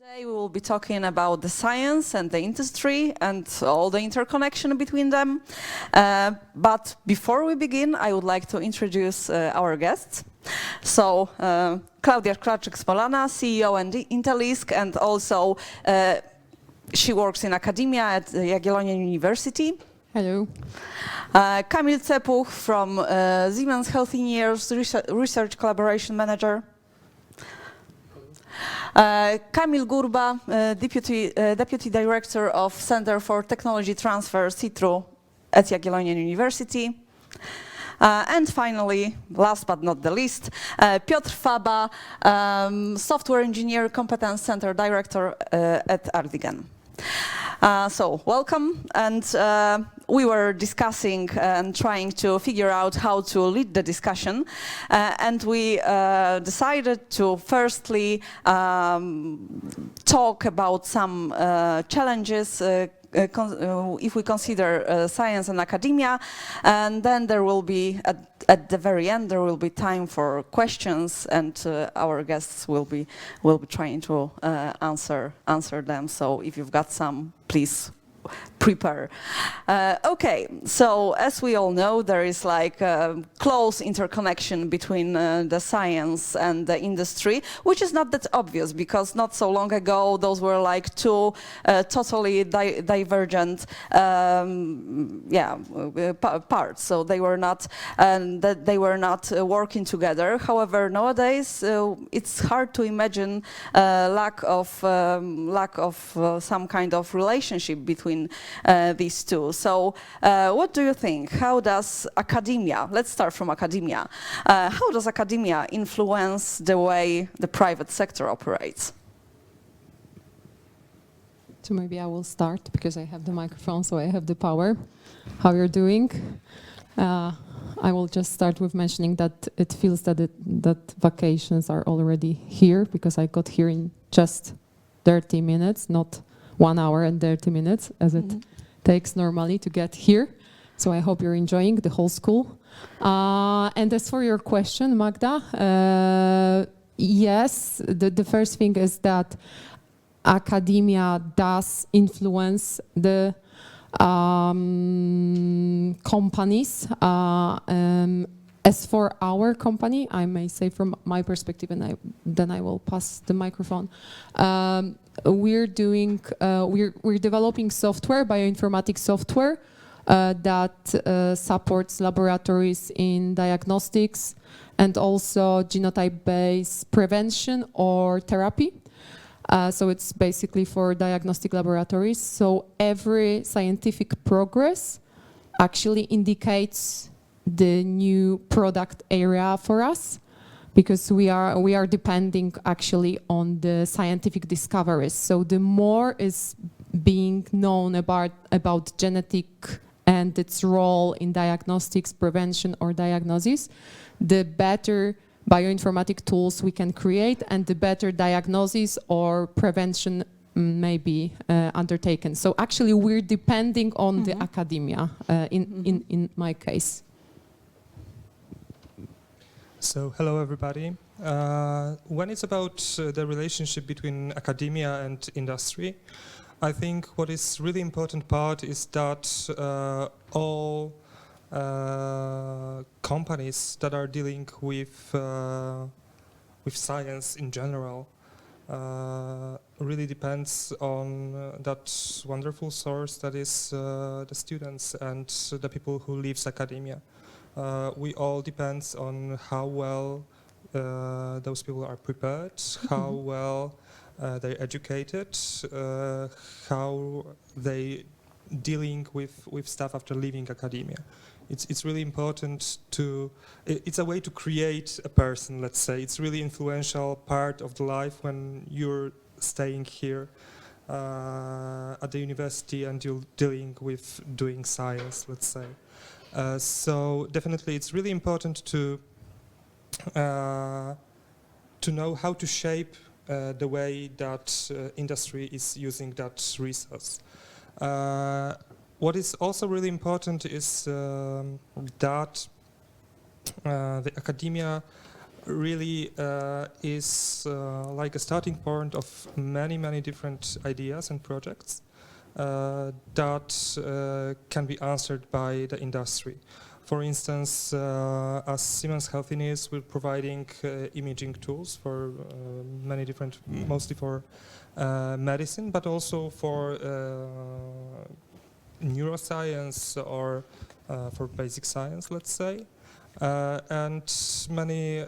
Today we will be talking about the science and the industry and all the interconnection between them. But before we begin, I would like to introduce our guests. So, Klaudia Krawczyk-Smolana, CEO at Intelisk, and also she works in academia at Jagiellonian University. Hello. Kamil Cepuch from Siemens Healthineers, Research Collaboration Manager. Kamil Gurba, Deputy Director of Center for Technology Transfer, CITRU, at Jagiellonian University. And finally, last but not the least, Piotr Faba, Software Engineer Competence Center Director at Ardigen. So, welcome, and we were discussing and trying to figure out how to lead the discussion, and we decided to firstly talk about some challenges if we consider science and academia, and then there will be, at the very end, there will be time for questions, and our guests will be trying to answer them. So if you've got some, please prepare. Okay, so as we all know, there is like a close interconnection between the science and the industry, which is not that obvious because not so long ago those were like two totally divergent parts. So they were not working together. However, nowadays it's hard to imagine lack of some kind of relationship between these two. So what do you think? How does academia, let's start from academia, how does academia influence the way the private sector operates? So maybe I will start because I have the microphone, so I have the power. How you're doing? I will just start with mentioning that it feels that vacations are already here because I got here in just 30 minutes, not 1 hour and 30 minutes as it takes normally to get here. So I hope you're enjoying the whole school. And as for your question, Magda, yes, the first thing is that academia does influence the companies. As for our company, I may say from my perspective, and then I will pass the microphone. We're developing software, bioinformatics software, that supports laboratories in diagnostics and also genotype-based prevention or therapy. So it's basically for diagnostic laboratories. So every scientific progress actually indicates the new product area for us, because we are depending actually on the scientific discoveries. So the more is being known about genetic and its role in diagnostics, prevention or diagnosis, the better bioinformatic tools we can create and the better diagnosis or prevention may be undertaken. So actually we're depending on the academia in my case. So, hello everybody. When it's about the relationship between academia and industry, I think what is really important part is that all companies that are dealing with science in general really depends on that wonderful source that is the students and the people who leave academia. We all depends on how well those people are prepared, how well they're educated, how they dealing with stuff after leaving academia. It's really important to, it's a way to create a person, let's say. It's really influential part of the life when you're staying here at the university and you're dealing with doing science, let's say. So definitely it's really important to know how to shape the way that industry is using that resource. What is also really important is that the academia really is like a starting point of many different ideas and projects that can be answered by the industry. For instance, as Siemens Healthineers, we're providing imaging tools for many different, mostly for medicine, but also for neuroscience or for basic science, let's say. And many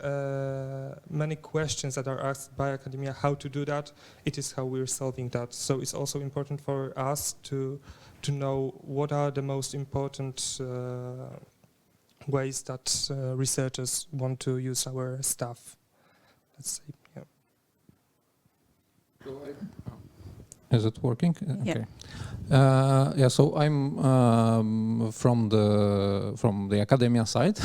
questions that are asked by academia, how to do that, it is how we're solving that. So it's also important for us to know what are the most important ways that researchers want to use our stuff. Let's say, yeah. Is it working? Yeah. Okay. Yeah. So I'm from the academia side,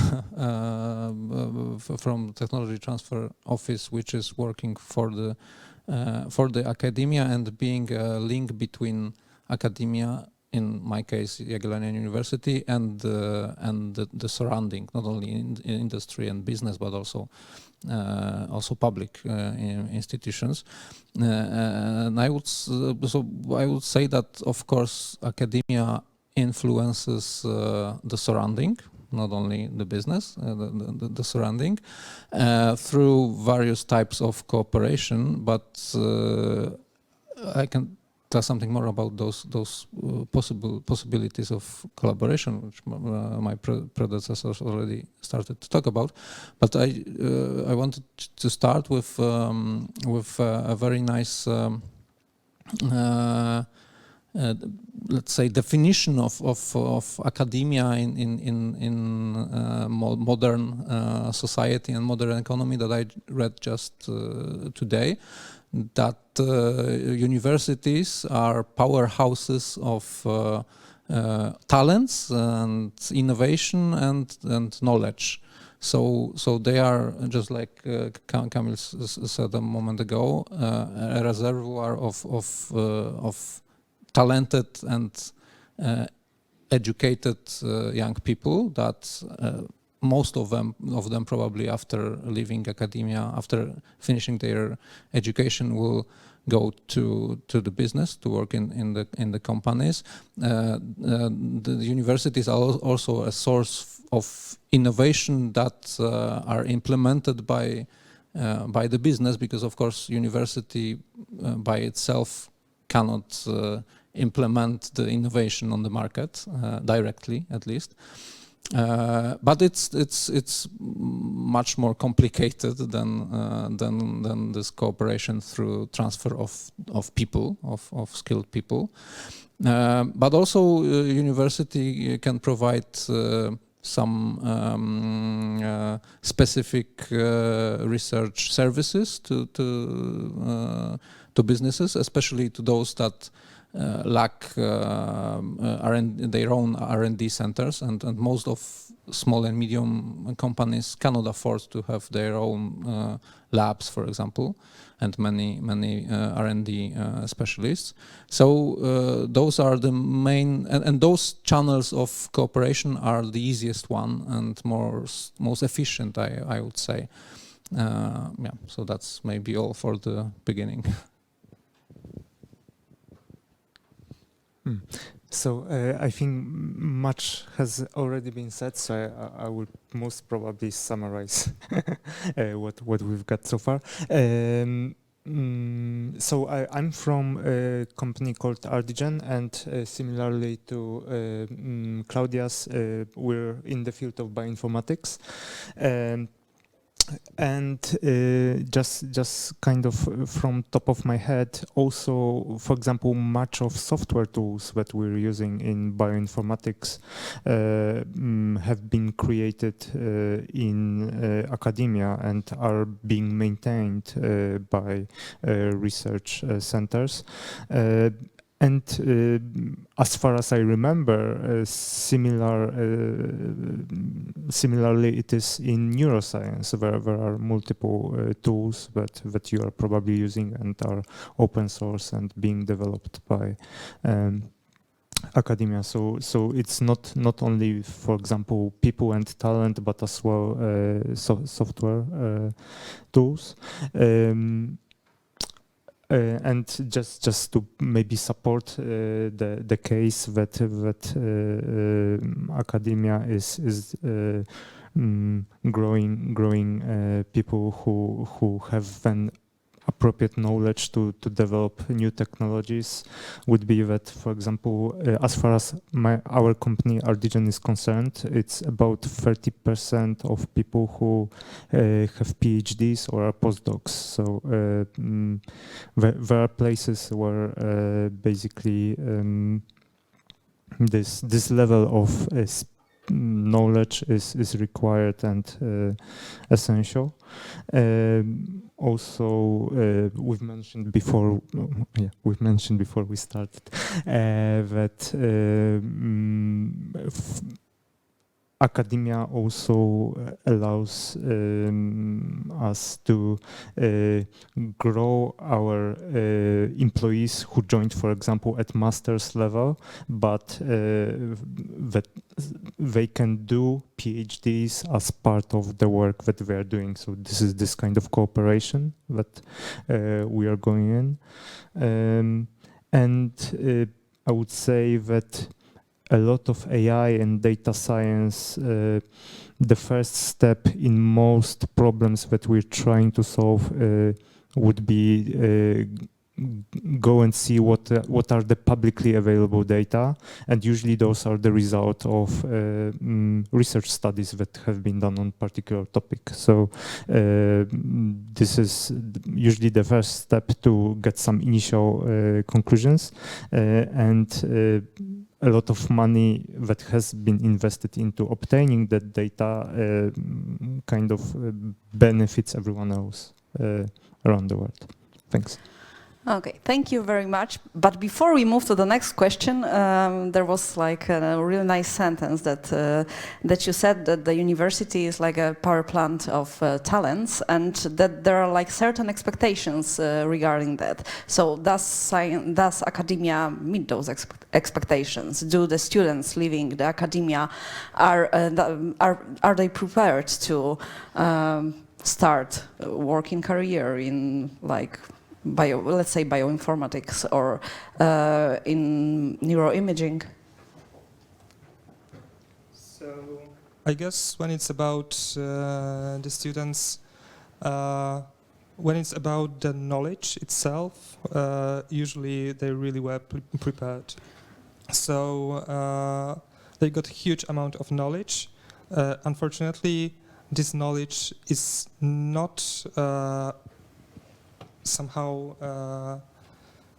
from the Technology Transfer Office, which is working for the academia and being a link between academia, in my case, Jagiellonian University, and the surrounding, not only in industry and business, but also public institutions. And I would say that, of course, academia influences the surrounding, not only the business, the surrounding, through various types of cooperation. But I can tell something more about those possibilities of collaboration, which my predecessors already started to talk about. But I wanted to start with a very nice, let's say, definition of academia in modern society and modern economy that I read just today. That universities are powerhouses of talents and innovation and knowledge. So they are, just like Kamil said a moment ago, a reservoir of talented and educated young people that most of them probably after leaving academia, after finishing their education, will go to the business to work in the companies. The universities are also a source of innovation that are implemented by the business, because of course university by itself cannot implement the innovation on the market directly, at least. But it's much more complicated than this cooperation through transfer of people, of skilled people. But also university can provide some specific research services to businesses, especially to those that lack their own R&D centers, and most of small and medium companies cannot afford to have their own labs, for example, and many R&D specialists. So those are the main, and those channels of cooperation are the easiest one and most efficient, I would say. Yeah, so that's maybe all for the beginning. So I think much has already been said, so I will most probably summarize what we've got so far. So I'm from a company called Ardigen, and similarly to Claudia's, we're in the field of bioinformatics. And just kind of from top of my head, also, for example, much of software tools that we're using in bioinformatics have been created in academia and are being maintained by research centers. And as far as I remember, similarly it is in neuroscience, where there are multiple tools that you are probably using and are open source and being developed by academia. So it's not only, for example, people and talent, but as well software tools. And just to maybe support the case that academia is growing people who have an appropriate knowledge to develop new technologies, would be that, for example, as far as our company Ardigen is concerned, it's about 30% of people who have PhDs or are postdocs. So there are places where basically this level of knowledge is required and essential. Also, we've mentioned before we started that academia also allows us to grow our employees who joined, for example, at master's level, but that they can do PhDs as part of the work that we are doing. So this is this kind of cooperation that we are going in. And I would say that a lot of AI and data science, the first step in most problems that we're trying to solve would be go and see what are the publicly available data, and usually those are the result of research studies that have been done on particular topic. So this is usually the first step to get some initial conclusions, and a lot of money that has been invested into obtaining that data kind of benefits everyone else around the world. Thanks. Okay, thank you very much. But before we move to the next question, there was like a really nice sentence that you said that the university is like a power plant of talents, and that there are like certain expectations regarding that. So does academia meet those expectations? Do the students leaving the academia are they prepared to start a working career in like let's say bioinformatics or in neuroimaging? So I guess when it's about the students, when it's about the knowledge itself, usually they're really well prepared. So they got a huge amount of knowledge. Unfortunately, this knowledge is not somehow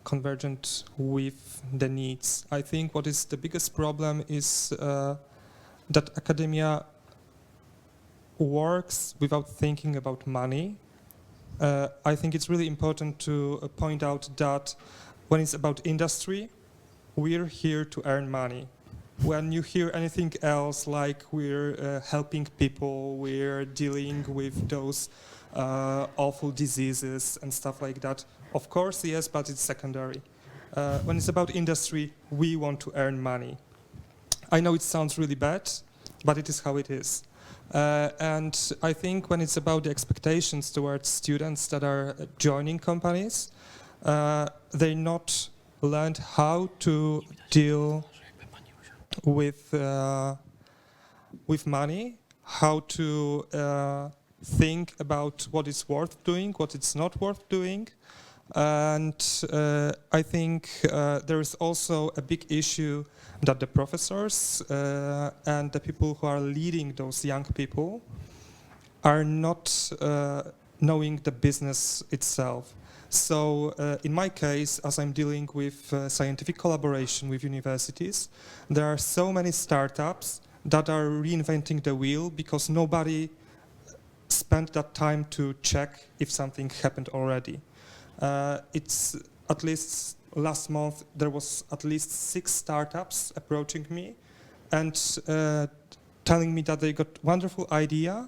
convergent with the needs. I think what is the biggest problem is that academia works without thinking about money. I think it's really important to point out that when it's about industry, we're here to earn money. When you hear anything else, like we're helping people, we're dealing with those awful diseases and stuff like that. Of course, yes, but it's secondary. When it's about industry, we want to earn money. I know it sounds really bad, but it is how it is. And I think when it's about the expectations towards students that are joining companies, they not learned how to deal with money, how to think about what is worth doing, what it's not worth doing. And I think there is also a big issue that the professors and the people who are leading those young people are not knowing the business itself. So in my case, as I'm dealing with scientific collaboration with universities, there are so many startups that are reinventing the wheel because nobody spent that time to check if something happened already. It's at least last month there was at least 6 startups approaching me and telling me that they got wonderful idea,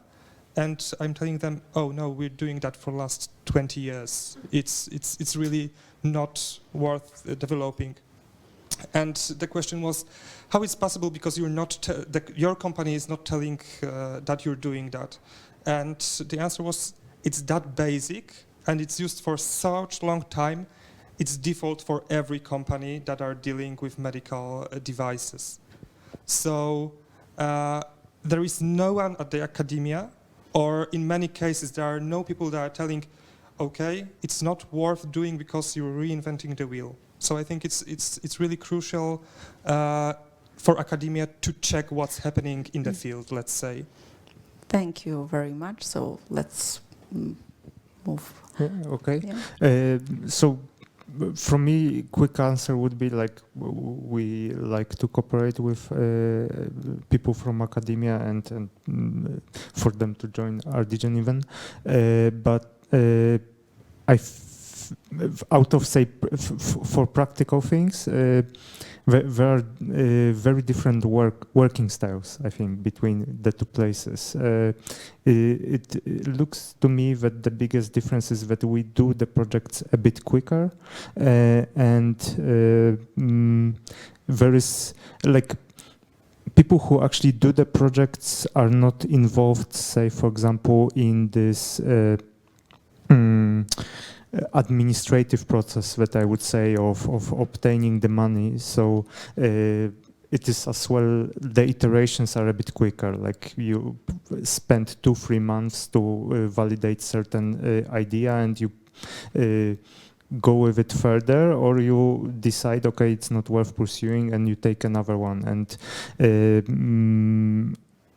and I'm telling them, oh no, we're doing that for last 20 years. It's really not worth developing. And the question was, how it's possible because you're not your company is not telling that you're doing that? And the answer was, it's that basic, and it's used for such long time. It's default for every company that are dealing with medical devices. So there is no one at the academia, or in many cases there are no people that are telling, okay, it's not worth doing because you're reinventing the wheel. So I think it's really crucial for academia to check what's happening in the field, let's say. Thank you very much. So let's move. Yeah, okay. Yeah. So for me, quick answer would be like we like to cooperate with people from academia and for them to join Ardigen event. But out of say for practical things, there are very different working styles, I think, between the two places. It looks to me that the biggest difference is that we do the projects a bit quicker, and there is like people who actually do the projects are not involved, say, for example, in this administrative process that I would say of obtaining the money. So it is as well, the iterations are a bit quicker. Like you spend 2-3 months to validate certain idea, and you go with it further, or you decide, okay, it's not worth pursuing, and you take another one. And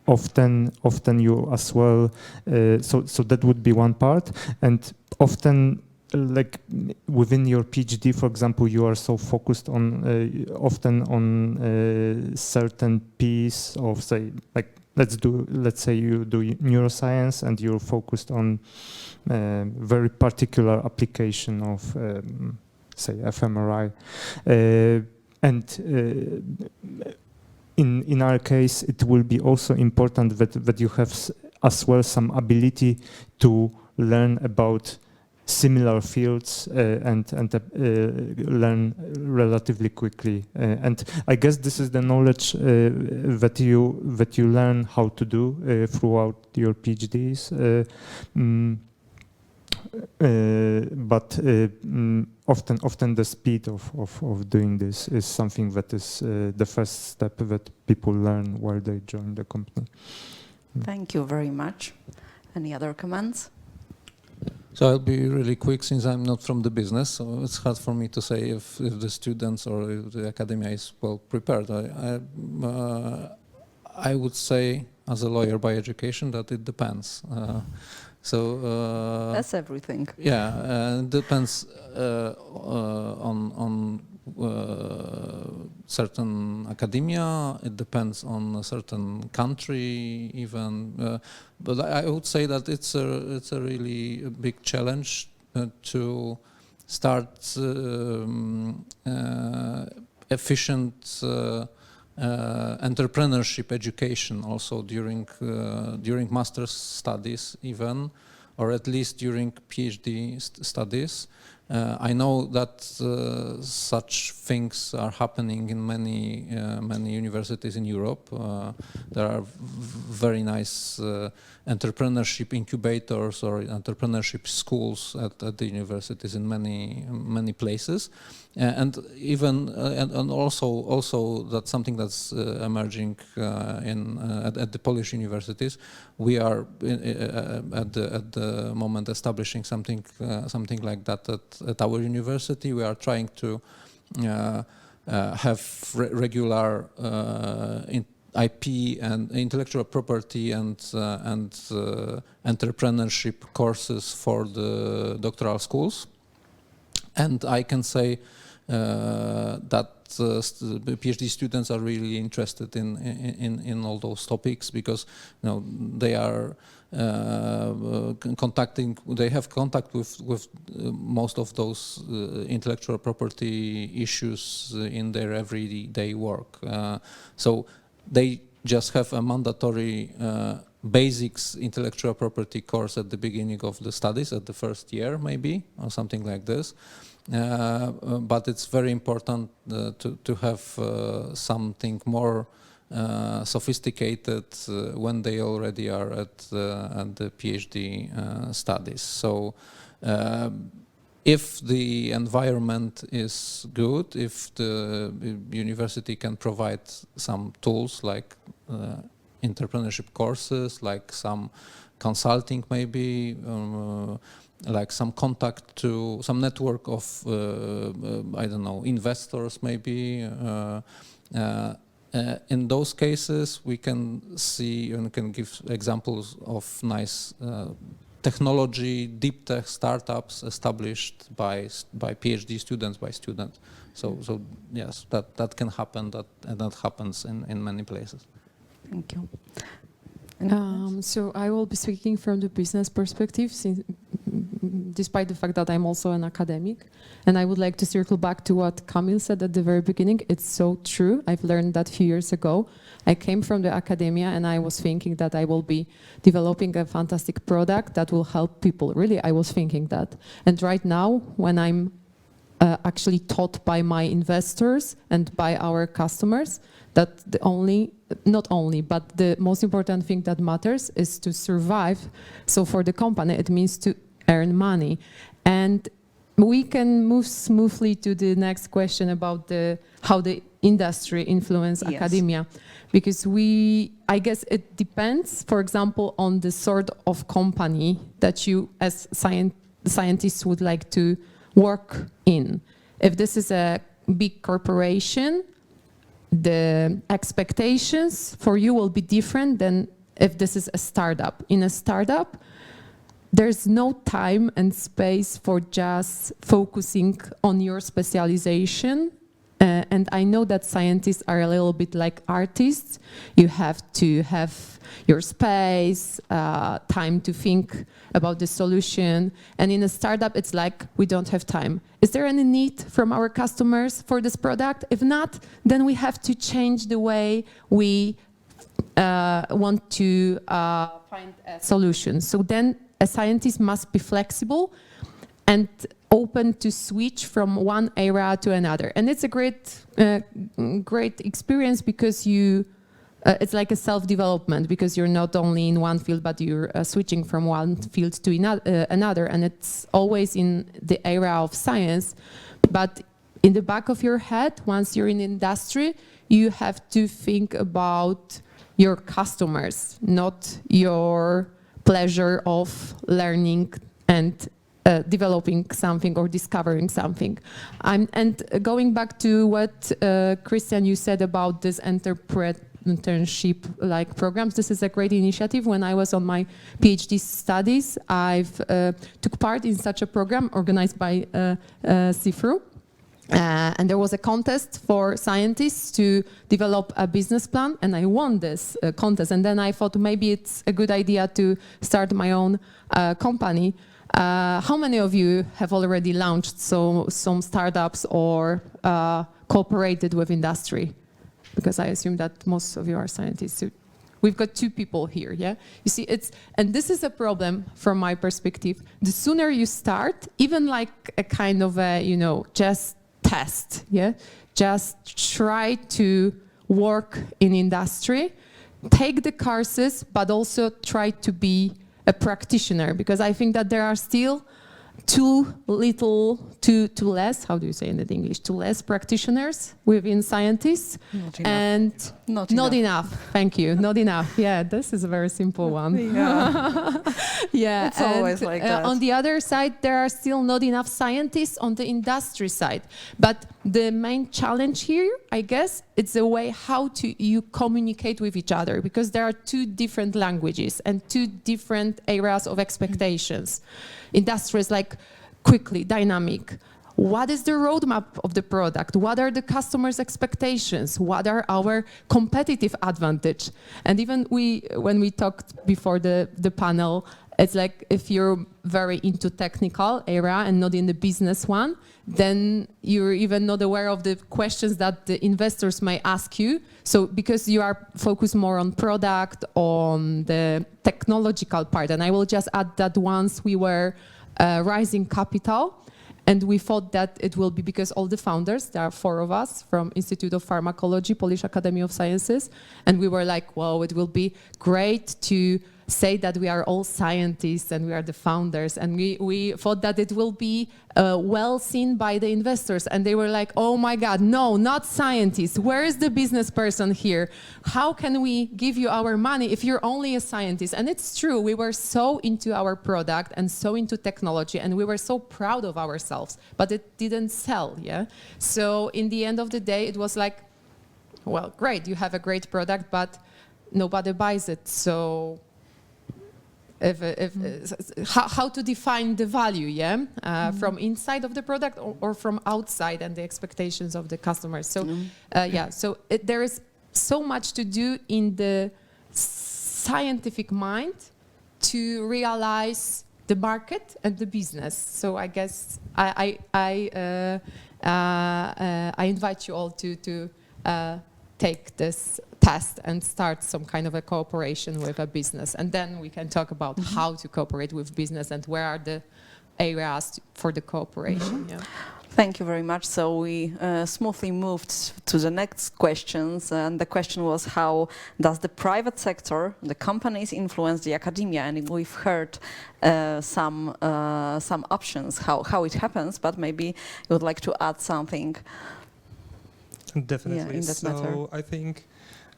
often you as well, so that would be one part. And often, like within your PhD, for example, you are so focused on often on certain piece of, say, like let's say you do neuroscience, and you're focused on very particular application of say fMRI, and in our case, it will be also important that you have as well some ability to learn about similar fields and learn relatively quickly. And I guess this is the knowledge that you learn how to do throughout your PhDs. But often the speed of doing this is something that is the first step that people learn while they join the company. Thank you very much. Any other comments? So I'll be really quick since I'm not from the business, so it's hard for me to say if the students or if the academia is well prepared. I would say, as a lawyer by education, that it depends. That's everything. Yeah, it depends on certain academia. It depends on a certain country, even. But I would say that it's a really big challenge to start efficient entrepreneurship education also during master's studies even, or at least during PhD studies. I know that such things are happening in many universities in Europe. There are very nice entrepreneurship incubators or entrepreneurship schools at the universities in many places, and even and also that's something that's emerging at the Polish universities. We are at the moment establishing something like that at our university. We are trying to have regular IP and intellectual property and entrepreneurship courses for the doctoral schools, and I can say that PhD students are really interested in all those topics, because they are they have contact with most of those intellectual property issues in their everyday work. So they just have a mandatory basics intellectual property course at the beginning of the studies, at the first year maybe, or something like this. but it's very important to have something more sophisticated when they already are at the PhD studies. So if the environment is good, if the university can provide some tools like entrepreneurship courses, like some consulting maybe, like some contact to some network of, I don't know, investors maybe. In those cases, we can see and can give examples of nice technology, deep tech startups established by PhD students, by students. So yes, that can happen, and that happens in many places. Thank you. So I will be speaking from the business perspective, despite the fact that I'm also an academic. And I would like to circle back to what Kamil said at the very beginning. It's so true. I've learned that a few years ago. I came from the academia and I was thinking that I will be developing a fantastic product that will help people. Really, I was thinking that. And right now, when I'm actually taught by my investors and by our customers that not only, but the most important thing that matters is to survive. So for the company, it means to earn money. And we can move smoothly to the next question about how the industry influence academia. Because I guess it depends, for example, on the sort of company that you as scientists would like to work in. If this is a big corporation, the expectations for you will be different than if this is a startup. In a startup, there's no time and space for just focusing on your specialization. And I know that scientists are a little bit like artists. You have to have your space, time to think about the solution. And in a startup, it's like, we don't have time. Is there any need from our customers for this product? If not, then we have to change the way we want to find a solution. So then a scientist must be flexible and open to switch from one area to another. And it's a great experience because it's like a self-development, because you're not only in one field, but you're switching from one field to another. And it's always in the area of science. But in the back of your head, once you're in industry, you have to think about your customers, not your pleasure of learning and developing something or discovering something. And going back to what Christian, you said about this internship-like programs, this is a great initiative. When I was on my PhD studies, I've took part in such a program organized by CIFRU. And there was a contest for scientists to develop a business plan, and I won this contest. And then I thought maybe it's a good idea to start my own company. How many of you have already launched some startups or cooperated with industry? Because I assume that most of you are scientists. So we've got two people here, yeah? You see, and this is a problem from my perspective. The sooner you start, even like a kind of just test, yeah? Just try to work in industry, take the courses, but also try to be a practitioner, because I think that there are still too less, how do you say in English, too less practitioners within scientists. Not enough. And not enough. Thank you. Not enough. Yeah, this is a very simple one. Yeah. Yeah. It's always like that. On the other side, there are still not enough scientists on the industry side. But the main challenge here, I guess, it's the way how you communicate with each other, because there are two different languages and two different areas of expectations. Industry is like quickly, dynamic. What is the roadmap of the product? What are the customers' expectations? What are our competitive advantage? And even when we talked before the panel, it's like if you're very into technical area and not in the business one, then you're even not aware of the questions that the investors may ask you. So because you are focused more on product, on the technological part, and I will just add that once we were raising capital, And we thought that it will be because all the founders, there are 4 of us from Institute of Pharmacology, Polish Academy of Sciences, and we were like, wow, it will be great to say that we are all scientists and we are the founders, and we thought that it will be well seen by the investors, and they were like, oh my god, no, not scientists, where is the business person here? How can we give you our money if you're only a scientist? And it's true, we were so into our product and so into technology, and we were so proud of ourselves, but it didn't sell, yeah? So in the end of the day, it was like, well, great, you have a great product, but nobody buys it, so how to define the value, yeah, from inside of the product or from outside and the expectations of the customers. So yeah, so there is so much to do in the scientific mind to realize the market and the business. So I guess I invite you all to take this test and start some kind of a cooperation with a business, and then we can talk about how to cooperate with business and where are the areas for the cooperation. Yeah. Thank you very much. So we smoothly moved to the next questions, and the question was, how does the private sector, the companies, influence the academia? And we've heard some options how it happens, but maybe you would like to add something. Definitely. In that matter. So I think,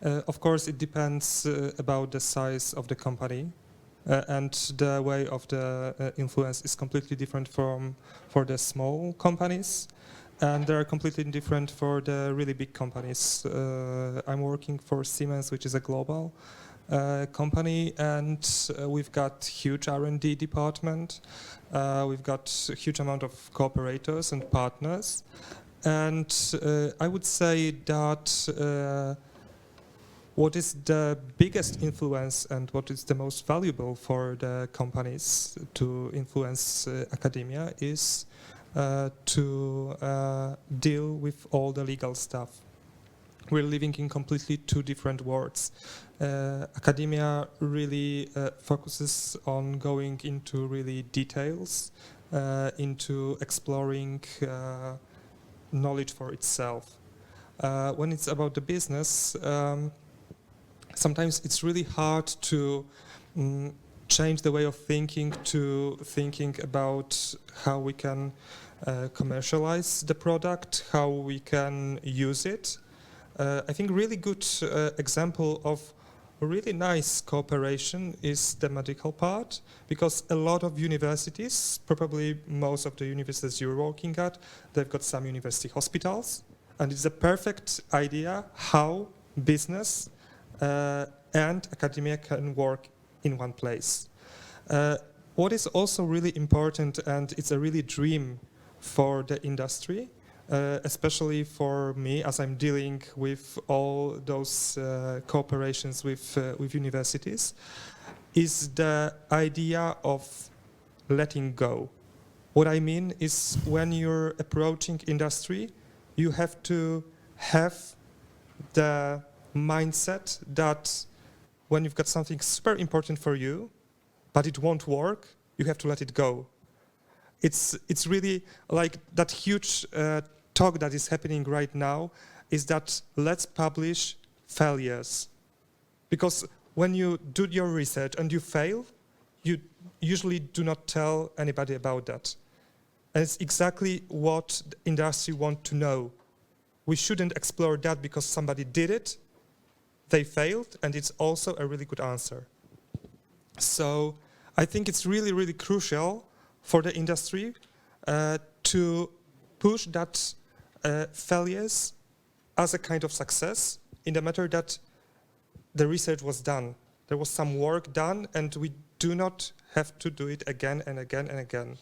of course, it depends about the size of the company, and the way of the influence is completely different for the small companies, and they're completely different for the really big companies. I'm working for Siemens, which is a global company, and we've got huge R&D department. We've got a huge amount of cooperators and partners. And I would say that what is the biggest influence and what is the most valuable for the companies to influence academia is to deal with all the legal stuff. We're living in completely 2 different worlds. Academia really focuses on going into really details, into exploring knowledge for itself. When it's about the business, sometimes it's really hard to change the way of thinking to thinking about how we can commercialize the product, how we can use it. I think really good example of a really nice cooperation is the medical part, because a lot of universities, probably most of the universities you're working at, they've got some university hospitals, and it's a perfect idea how business and academia can work in one place. What is also really important, and it's a really dream for the industry, especially for me, as I'm dealing with all those cooperations with universities, is the idea of letting go. What I mean is, when you're approaching industry, you have to have the mindset that when you've got something super important for you, but it won't work, you have to let it go. It's really like that huge talk that is happening right now is that let's publish failures. Because when you do your research and you fail, you usually do not tell anybody about that. And it's exactly what the industry wants to know. We shouldn't explore that because somebody did it, they failed, and it's also a really good answer. So I think it's really, really crucial for the industry to push that failures as a kind of success, in the matter that the research was done. There was some work done, and we do not have to do it again and again and again.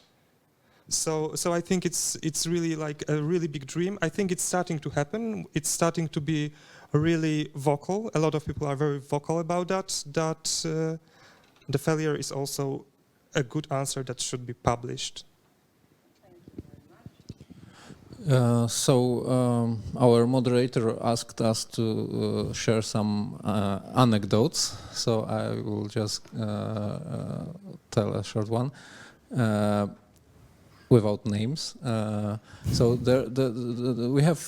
So I think it's really like a really big dream. I think it's starting to happen. It's starting to be really vocal. A lot of people are very vocal about that, the failure is also a good answer that should be published. Our moderator asked us to share some anecdotes, so I will just tell a short one. without names. So we have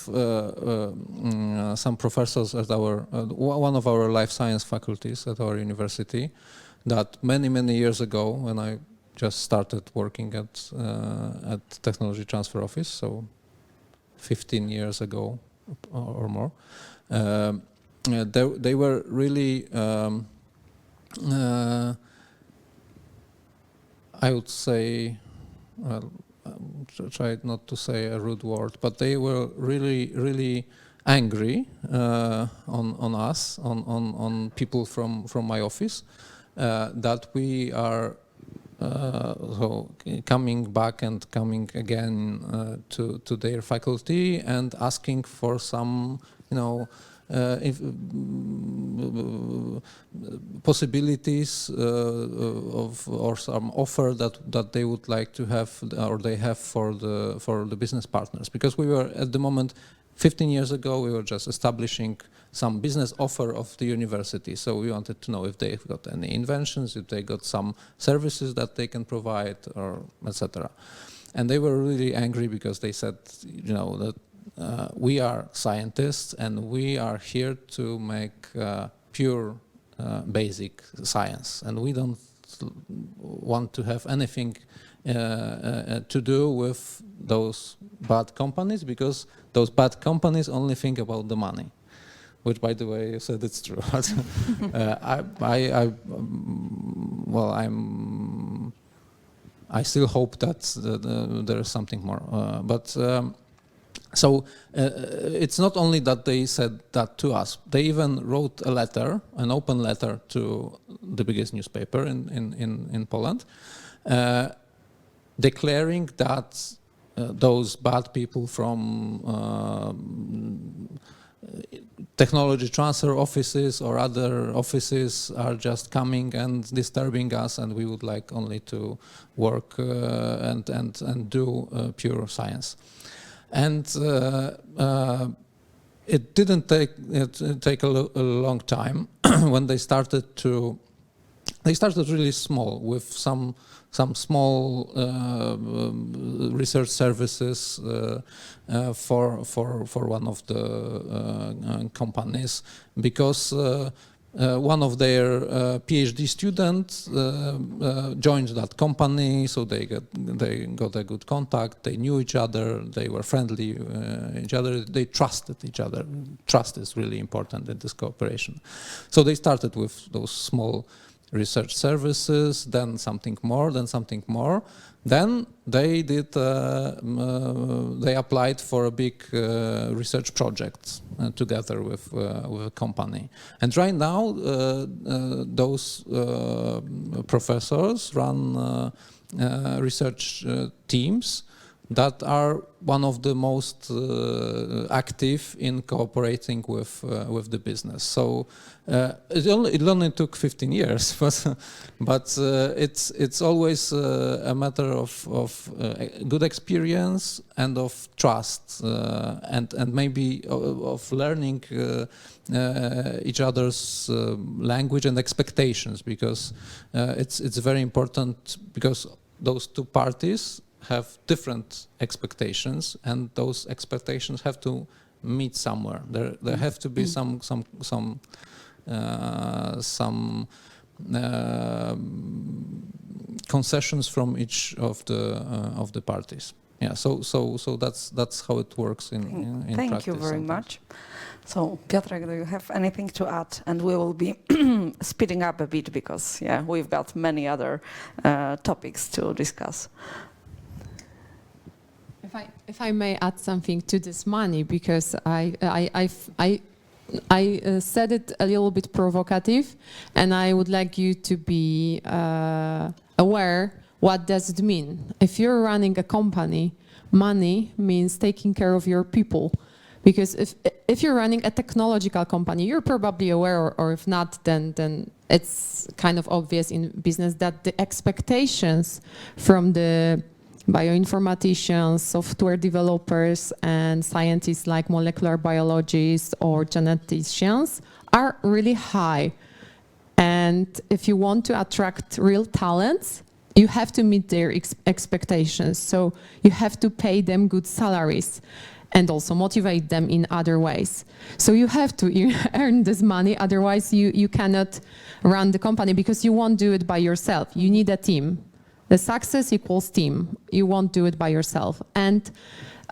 some professors at our one of our life science faculties at our university that many years ago, when I just started working at Technology Transfer Office, so 15 years ago or more, they were really I would say, well, try not to say a rude word, but they were really angry on us, on people from my office, that we are so coming back and coming again to their faculty and asking for some, possibilities or some offer that they would like to have or they have for the business partners, because we were at the moment 15 years ago we were just establishing some business offer of the university, so we wanted to know if they've got any inventions, if they got some services that they can provide, or etc. And they were really angry because they said, that we are scientists and we are here to make pure basic science, and we don't want to have anything to do with those bad companies, because those bad companies only think about the money, which, by the way, you said it's true. I still hope that there is something more, So it's not only that they said that to us, they even wrote a letter, an open letter to the biggest newspaper in Poland, declaring that those bad people from technology transfer offices or other offices are just coming and disturbing us, and we would like only to work and do pure science. And it didn't take a long time when they started really small with some small research services for one of the companies, because one of their PhD students joined that company, so they got a good contact. They knew each other. They were friendly each other. They trusted each other. Trust is really important in this cooperation. So they started with those small research services, then something more, then something more. Then they did. They applied for a big research project together with a company. And right now, those professors run research teams that are one of the most active in cooperating with the business. So it only took 15 years, but it's always a matter of good experience and of trust and maybe of learning each other's language and expectations, because it's very important, because those two parties have different expectations, and those expectations have to meet somewhere. There have to be some concessions from each of the parties. Yeah. So that's how it works in Thank practice. you very sometimes. much. So, Piotrek, do you have anything to add? And we will be speeding up a bit because, we've got many other topics to discuss. If I may add something to this money, because I said it a little bit provocative, and I would like you to be aware what does it mean. If you're running a company, money means taking care of your people. Because if you're running a technological company, you're probably aware, or if not, then it's kind of obvious in business that the expectations from the bioinformaticians, software developers, and scientists like molecular biologists or geneticians are really high. And if you want to attract real talents, you have to meet their expectations. So you have to pay them good salaries and also motivate them in other ways. So you have to earn this money, otherwise you cannot run the company, because you won't do it by yourself. You need a team. The success equals team. You won't do it by yourself. And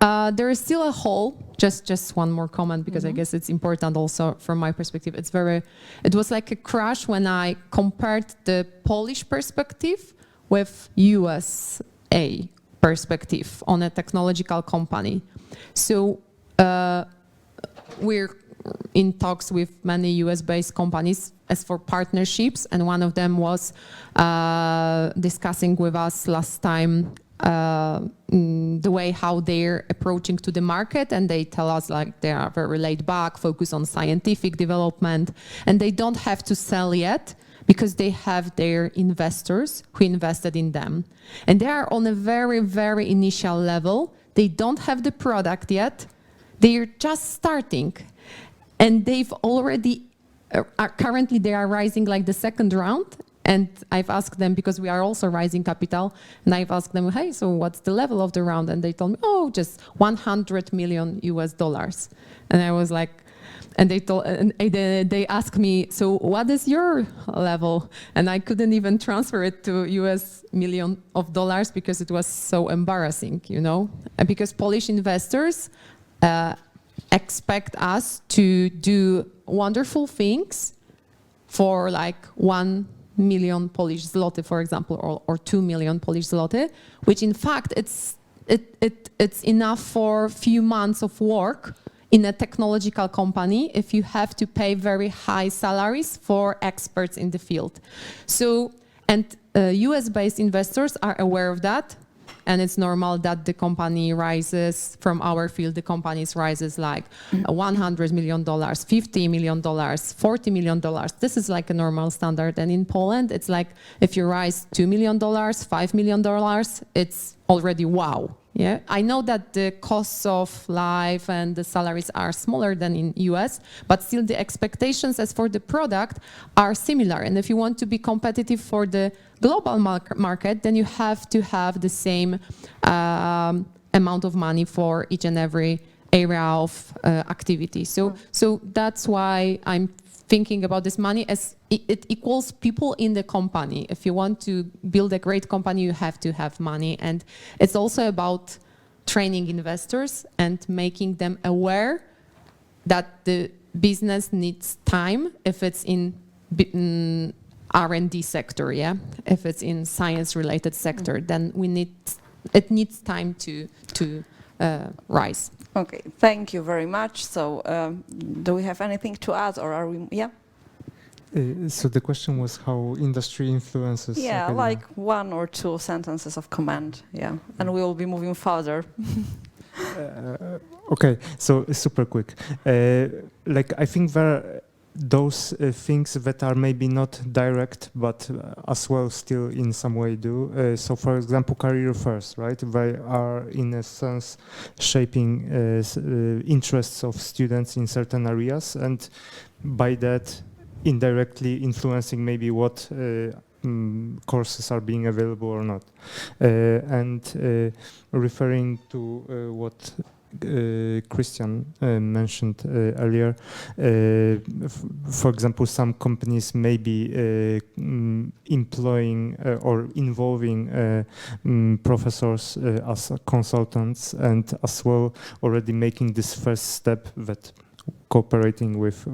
there is still a hole. Just one more comment, because I guess it's important also from my perspective. It was like a crash when I compared the Polish perspective with USA perspective on a technological company. So we're in talks with many US-based companies as for partnerships, and one of them was discussing with us last time the way how they're approaching to the market, and they tell us like they are very laid back, focus on scientific development, and they don't have to sell yet because they have their investors who invested in them. And they are on a very, very initial level. They don't have the product yet. They're just starting. And they've already, currently they are rising like the second round. And I've asked them, because we are also raising capital, and I've asked them, hey, so what's the level of the round? And they told me, oh, just $100 million US. And I was like, and they asked me, so what is your level? And I couldn't even transfer it to US million of dollars because it was so embarrassing, you know? And because Polish investors expect us to do wonderful things for like 1 million Polish zloty, for example, or 2 million Polish zloty, which in fact it's enough for a few months of work in a technological company if you have to pay very high salaries for experts in the field. So, and US-based investors are aware of that, and it's normal that the company rises from our field. The companies rises like $100 million, $50 million, $40 million. This is like a normal standard. And in Poland, it's like if you rise $2 million, $5 million, it's already wow. Yeah, I know that the costs of life and the salaries are smaller than in US, but still the expectations as for the product are similar. And if you want to be competitive for the global market, then you have to have the same amount of money for each and every area of activity. So that's why I'm thinking about this money as it equals people in the company. If you want to build a great company, you have to have money. And it's also about training investors and making them aware that the business needs time if it's in R&D sector, yeah? If it's in science-related sector, then it needs time to rise. Okay, thank you very much. So, do we have anything to add, or are we? Yeah. So the question was how industry influences. Yeah, academia. like 1 or 2 sentences of comment. Yeah, and we will be moving further. Okay, so super quick. Like I think there are those things that are maybe not direct, but as well still in some way do. So for example, career fairs, right? They are in a sense shaping interests of students in certain areas, and by that indirectly influencing maybe what courses are being available or not. And referring to what Christian mentioned earlier, for example, some companies may be employing or involving professors as consultants, and as well already making this first step that cooperating with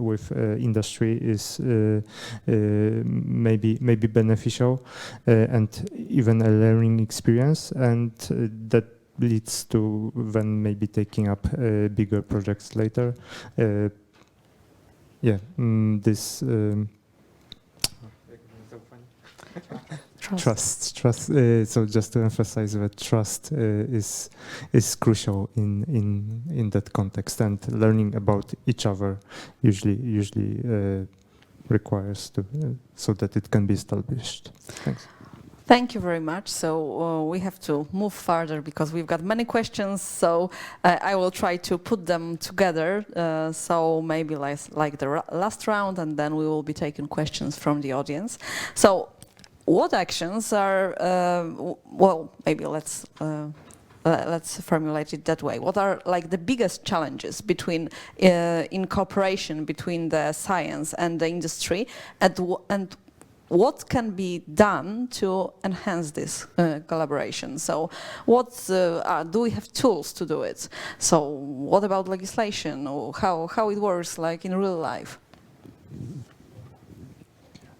industry is maybe beneficial and even a learning experience, and that leads to then maybe taking up bigger projects later. This trust. So just to emphasize that trust is crucial in that context, and learning about each other usually requires so that it can be established. Thanks. Thank you very much. So we have to move further because we've got many questions. So I will try to put them together. So maybe like the last round, and then we will be taking questions from the audience. So what actions are, well, maybe let's formulate it that way. What are like the biggest challenges between in cooperation between the science and the industry, and what can be done to enhance this collaboration? So what do we have tools to do it? So what about legislation, or how it works like in real life?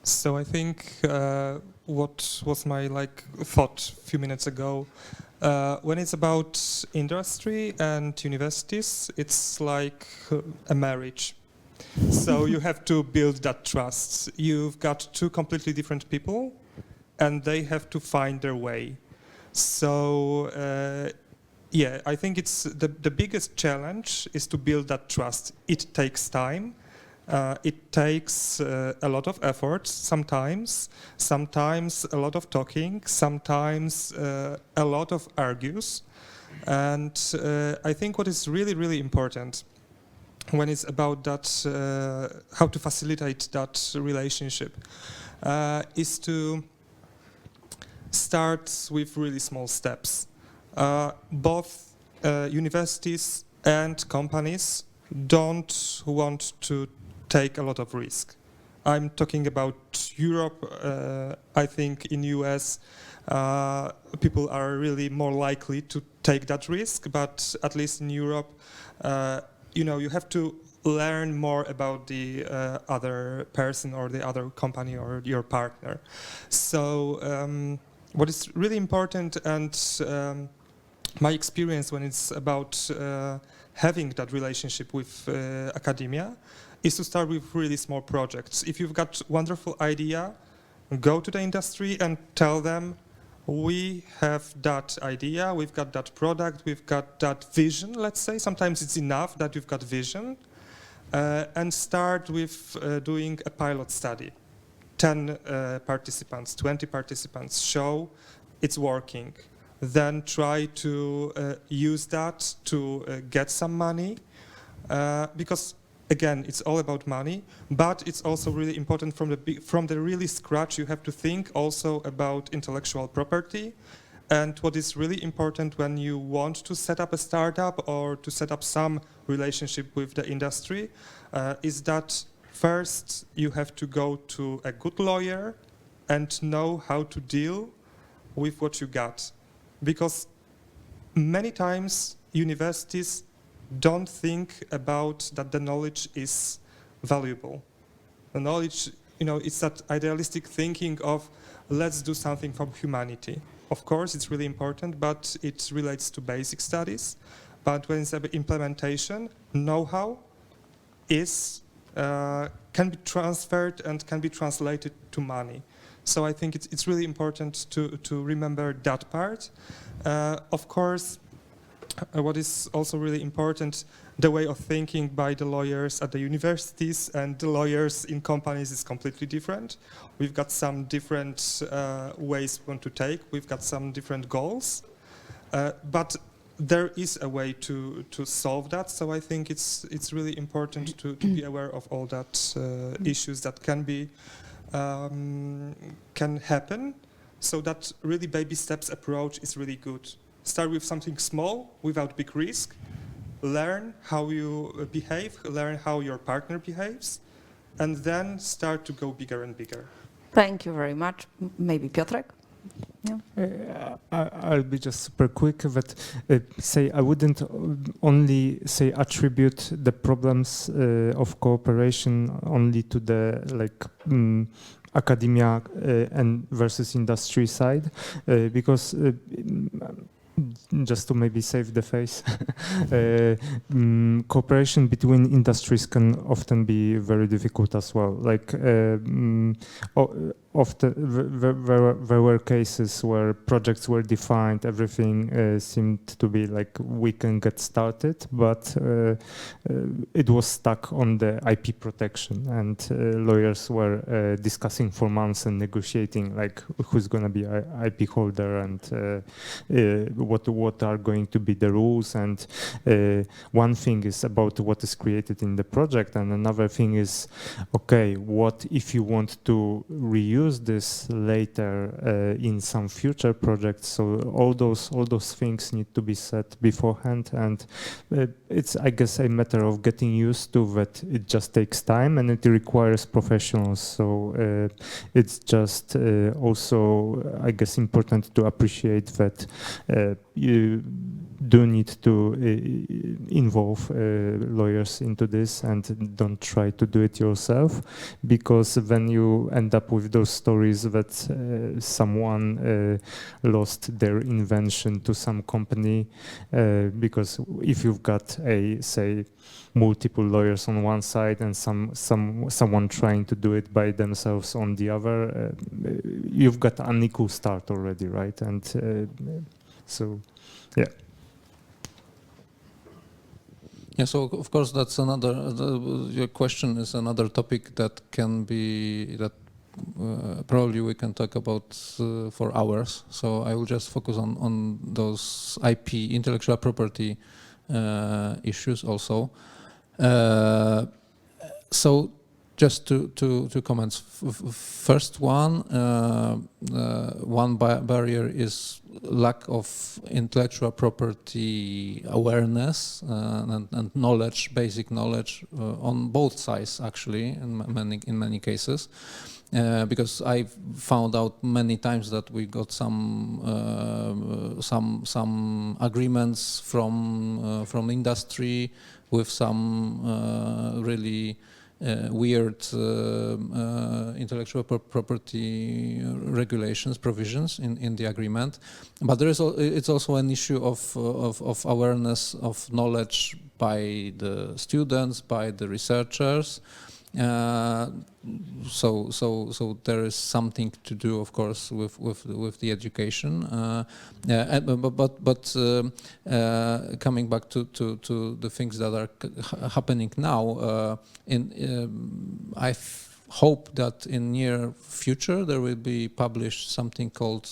So I think what was my thought a few minutes ago, when it's about industry and universities, it's like a marriage. So you have to build that trust. You've got two completely different people, and they have to find their way. So yeah, I think it's the biggest challenge is to build that trust. It takes time. It takes a lot of effort sometimes a lot of talking, sometimes a lot of argues. And I think what is really, really important when it's about that, how to facilitate that relationship, is to start with really small steps. Both universities and companies don't want to take a lot of risk. I'm talking about Europe. I think in US, people are really more likely to take that risk, but at least in Europe, you have to learn more about the other person or the other company or your partner. So what is really important, and my experience when it's about having that relationship with academia, is to start with really small projects. If you've got wonderful idea, go to the industry and tell them, we have that idea, we've got that product, we've got that vision, let's say. Sometimes it's enough that you've got vision. And start with doing a pilot study. 10 participants, 20 participants, show it's working. Then try to use that to get some money. Because again, it's all about money, but it's also really important from the really scratch. You have to think also about intellectual property. And what is really important when you want to set up a startup or to set up some relationship with the industry is that first you have to go to a good lawyer and know how to deal with what you got. Because many times universities don't think about that the knowledge is valuable. The knowledge, it's that idealistic thinking of let's do something for humanity. Of course, it's really important, but it relates to basic studies. But when it's about implementation, know-how can be transferred and can be translated to money. So I think it's really important to remember that part. Of course, what is also really important, the way of thinking by the lawyers at the universities and the lawyers in companies is completely different. We've got some different ways we want to take. We've got some different goals. But there is a way to solve that. So I think it's really important to be aware of all that issues that can happen. So that really baby steps approach is really good. Start with something small without big risk. Learn how you behave, learn how your partner behaves, and then start to go bigger and bigger. Thank you very much. Maybe Piotrek? Yeah. I'll be just super quick, but I wouldn't only attribute the problems of cooperation only to the academia and versus industry side, because just to maybe save the face, cooperation between industries can often be very difficult as well. Often there were cases where projects were defined, everything seemed to be like we can get started, but it was stuck on the IP protection, and lawyers were discussing for months and negotiating like who's going to be IP holder and what are going to be the rules. And one thing is about what is created in the project, and another thing is, okay, what if you want to reuse use this later in some future projects. So all those things need to be set beforehand, and it's, I guess, a matter of getting used to that. It just takes time and it requires professionals. So it's just also, I guess, important to appreciate that you do need to involve lawyers into this, and don't try to do it yourself, because then you end up with those stories that someone lost their invention to some company, because if you've got say multiple lawyers on one side and someone trying to do it by themselves on the other, you've got an unequal start already, right? And so, yeah. Yeah, so of course that's your question is another topic that can be, probably we can talk about for hours. So I will just focus on those IP, intellectual property issues also. So just two comments. First one barrier is lack of intellectual property awareness and knowledge, basic knowledge on both sides, actually, in many cases. Because I found out many times that we got some agreements from industry with some really weird intellectual property regulations, provisions in the agreement, but it's also an issue of awareness, of knowledge by the students, by the researchers. So there is something to do, of course, with the education. But coming back to the things that are happening now, I hope that in near future there will be published something called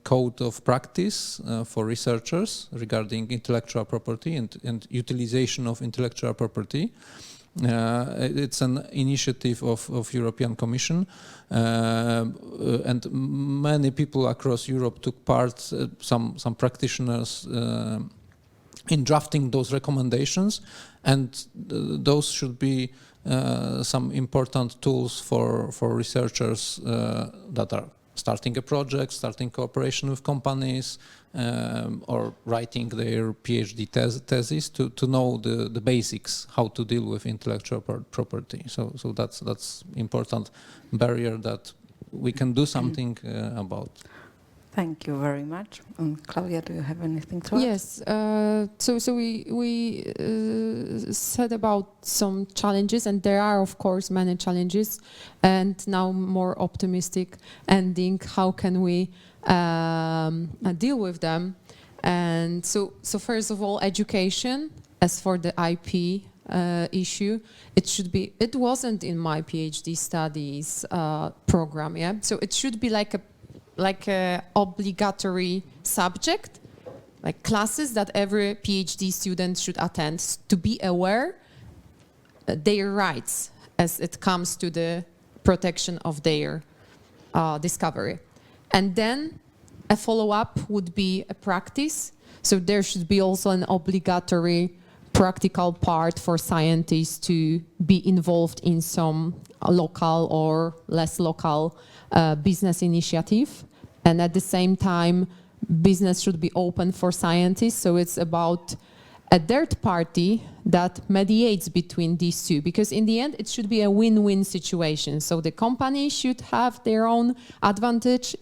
code of practice for researchers regarding intellectual property and utilization of intellectual property. It's an initiative of European Commission, and many people across Europe took part, some practitioners, in drafting those recommendations, and those should be some important tools for researchers that are starting a project, starting cooperation with companies, or writing their PhD thesis to know the basics, how to deal with intellectual property. So that's important barrier that we can do something about. Thank you very much. Claudia, do you have anything to add? Yes. So we said about some challenges, and there are, of course, many challenges. And now more optimistic ending. How can we deal with them? And so first of all, education. As for the IP issue, it wasn't in my PhD studies program. Yeah. So it should be like a obligatory subject, like classes that every PhD student should attend to be aware their rights as it comes to the protection of their discovery. And then a follow-up would be a practice. So there should be also an obligatory practical part for scientists to be involved in some local or less local business initiative. And at the same time, business should be open for scientists. So it's about a third party that mediates between these two, because in the end, it should be a win-win situation. So the company should have their own advantages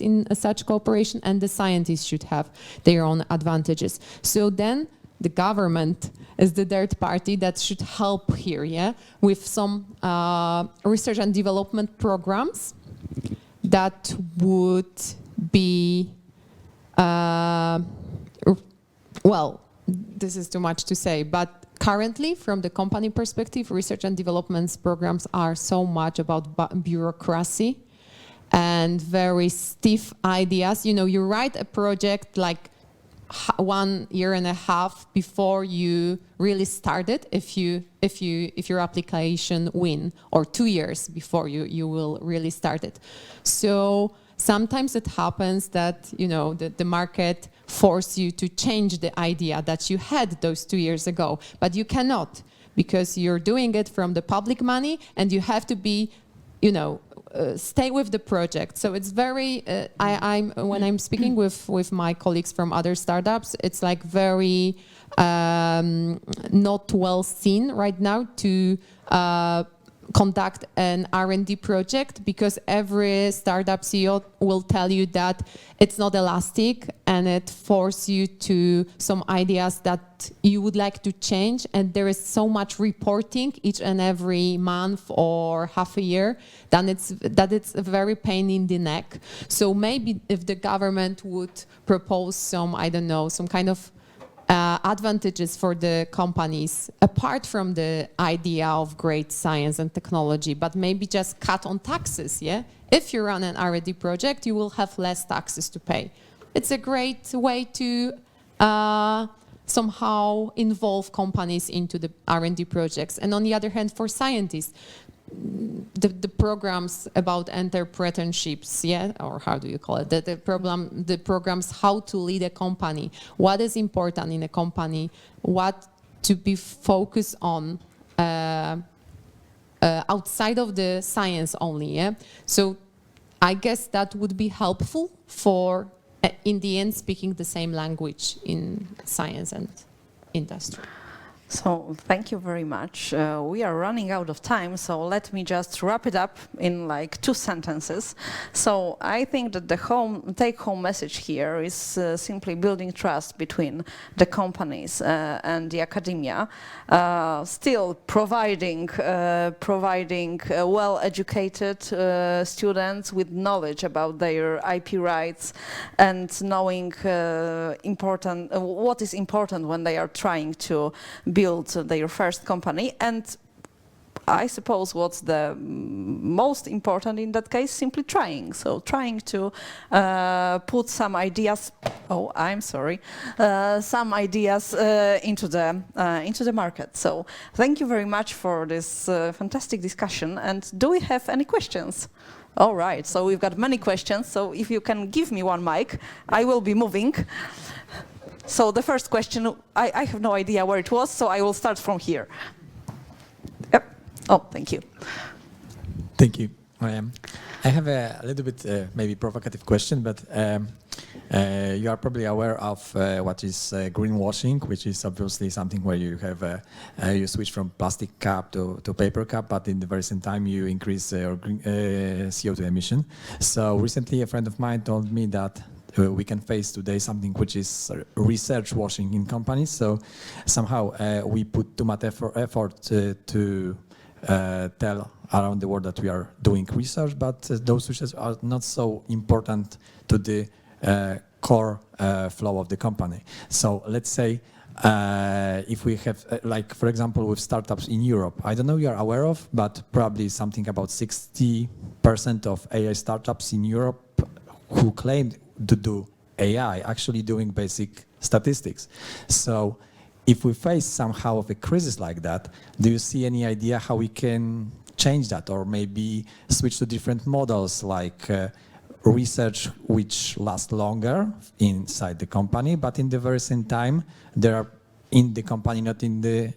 in such cooperation, and the scientists should have their own advantages. So then the government is the third party that should help here, yeah, with some research and development programs that would be, well, this is too much to say, but currently, from the company perspective, research and development programs are so much about bureaucracy and very stiff ideas. You know, you write a project like 1 year and a half before you really started, if your application win, or 2 years before you will really start it. So sometimes it happens that the market force you to change the idea that you had those 2 years ago, but you cannot, because you're doing it from the public money, and you have to be, stay with the project. So it's very, when I'm speaking with my colleagues from other startups, it's like very not well seen right now to conduct an R&D project, because every startup CEO will tell you that it's not elastic, and it forces you to some ideas that you would like to change, and there is so much reporting each and every month or half a year that it's a very pain in the neck. So maybe if the government would propose some, I don't know, some kind of advantages for the companies, apart from the idea of great science and technology, but maybe just cut on taxes, yeah? If you run an R&D project, you will have less taxes to pay. It's a great way to somehow involve companies into the R&D projects. And on the other hand, for scientists, the programs about entrepreneurships, yeah, or how do you call it? The programs how to lead a company, what is important in a company, what to be focused on outside of the science only. Yeah, so I guess that would be helpful for, in the end, speaking the same language in science and industry. So thank you very much. We are running out of time, so let me just wrap it up in like 2 sentences. So I think that the take-home message here is simply building trust between the companies and the academia, still providing well-educated students with knowledge about their IP rights, and knowing what is important when they are trying to build their first company. And I suppose what's the most important in that case, simply trying. So trying to put some ideas, some ideas into the market. So thank you very much for this fantastic discussion. And do we have any questions? All right, so we've got many questions. So if you can give me one mic, I will be moving. So the first question, I have no idea where it was, so I will start from here. Yep. Oh, thank you. Thank you. I have a little bit maybe provocative question, but you are probably aware of what is greenwashing, which is obviously something where you have you switch from plastic cup to paper cup, but in the very same time you increase your CO2 emission. So recently a friend of mine told me that we can face today something which is research washing in companies. So somehow we put too much effort to tell around the world that we are doing research, but those research are not so important to the core flow of the company. So let's say if we have, like for example, with startups in Europe, I don't know you are aware of, but probably something about 60% of AI startups in Europe who claimed to do AI actually doing basic statistics. So if we face somehow of a crisis like that, do you see any idea how we can change that, or maybe switch to different models like research which lasts longer inside the company, but in the very same time they are in the company, not in the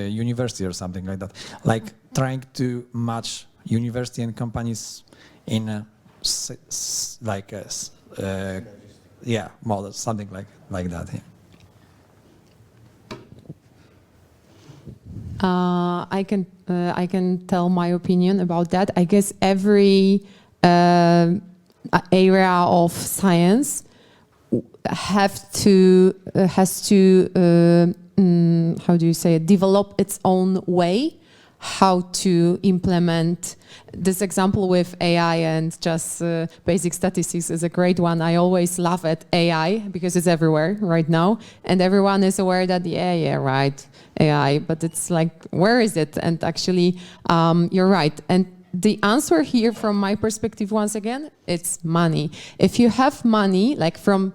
university or something like that, like trying to match university and companies in a like a model, something like that. Yeah. I can tell my opinion about that. I guess every area of science has to how do you say it, develop its own way how to implement. This example with AI and just basic statistics is a great one. I always laugh at AI because it's everywhere right now, and everyone is aware that right, AI, but it's like, where is it? And actually, you're right. And the answer here, from my perspective, once again, it's money. If you have money, like from